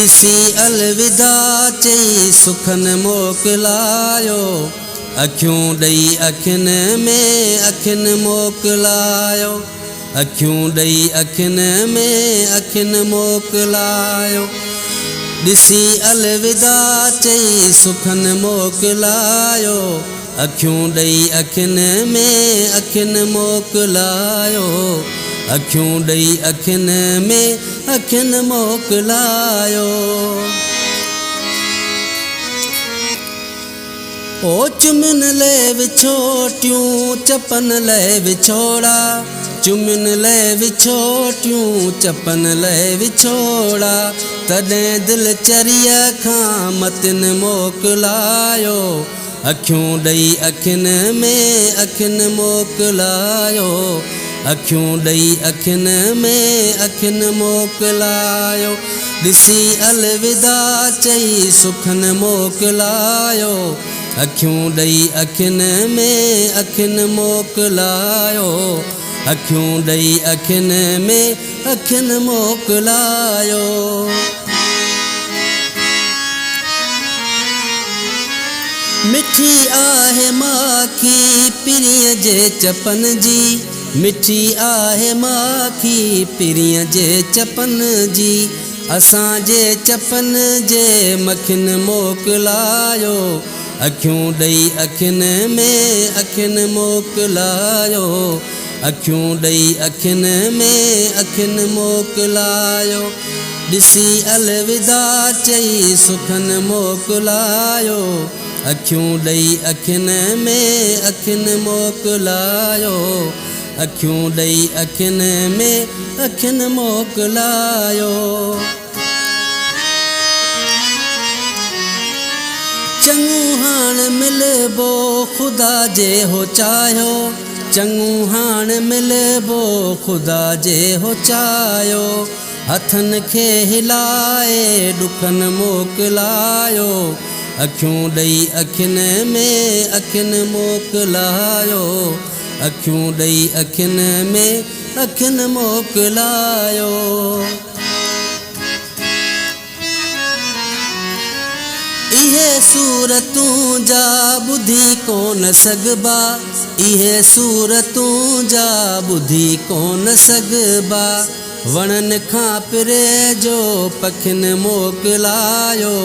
ॾिसी अलविदा चई सुखन मोकिलायो। अखियूं ॾेई अखियुनि में अखियुनि मोकिलायो। अखियूं ॾेई अखियुनि में अखियुनि मोकिलायो। ॾिसी अलविदा चई सुखन मोकिलायो। अखियूं ॾेई अखियुनि में अखियुनि मोकिलायो। अखियूं ॾेई अखियुनि में अखियुनि मोकिलायो। ओ चुमिन ले विछोटियूं चपन ले विछोड़ा। चुमिन ले विछोटियूं चपन ले विछोड़ा। तॾहिं दिल चरिया खां मतिन मोकिलायो। अखियूं ॾेई अखियुनि में अखियुनि मोकिलायो। अखियूं ॾेई अखियुनि में अखियुनि मोकिलायो। ॾिसी अलविदा चई सुखन मोकिलायो। अखियूं ॾेई अखियुनि में अखियुनि मोकिलायो। अखियूं ॾेई अखियुनि में अखियुनि मोकिलायो। मिठी आहे माखी पिरीअ जे चपन जी। मिठी आहे माखी पिरीअ जे चपन जी। असांजे चपन जे मखियुनि मोकिलायो। अखियूं ॾेई अखियुनि में अखियुनि मोकिलायो। अखियूं ॾेई अखियुनि में अखियुनि मोकिलायो। ॾिसी अलविदा चई सुखन मोकिलायो। अखियूं ॾेई अखियुनि में अखियुनि मोकिलायो। अखियूं ॾेई अखियुनि में अखियुनि मोकिलायो। चङो हाण मिलबो ख़ुदा जे हो चाहियो। चङो हाण मिलबो ख़ुदा जे हो चाहियो। हथनि खे हिलाए ॾुखनि मोकिलायो। अखियूं ॾेई अखियुनि में अखियुनि मोकिलायो। अखियूं ॾेई अखियुनि में अखियुनि मोकिलायो। इहे सूरतूं जा ॿुधी कोन सघबा। इहे सूरतूं जा ॿुधी कोन सघबा। वणनि खां पिरे जो पखियुनि मोकिलायो।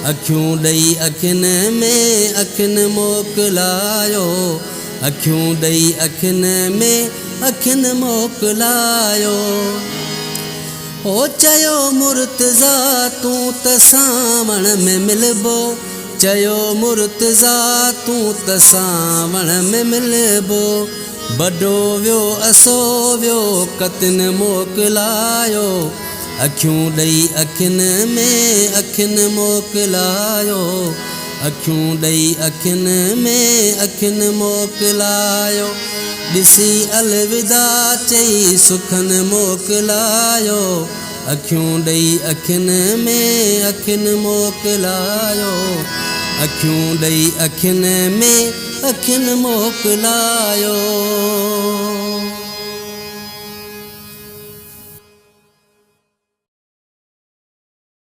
अखियूं ॾेई अखियुनि में अखियुनि मोकिलायो। अखियूं ॾेई अखियुनि में अखियुनि मोकिलायो। ओ चयो मुर्तज़ा तूं त सावण में मिलबो। चयो मुर्तज़ा तूं त सावण में मिलबो। बॾो वियो असो वियो कतिन मोकिलायो। अखियूं ॾेई अखियुनि में अखियुनि मोकिलायो। अखियूं ॾेई अखियुनि में अखियुनि मोकिलायो। ॾिसी अलविदा चई सुखन मोकिलायो। अखियूं ॾेई अखियुनि में अखियुनि मोकिलायो। अखियूं ॾेई अखियुनि में अखियुनि मोकिलायो।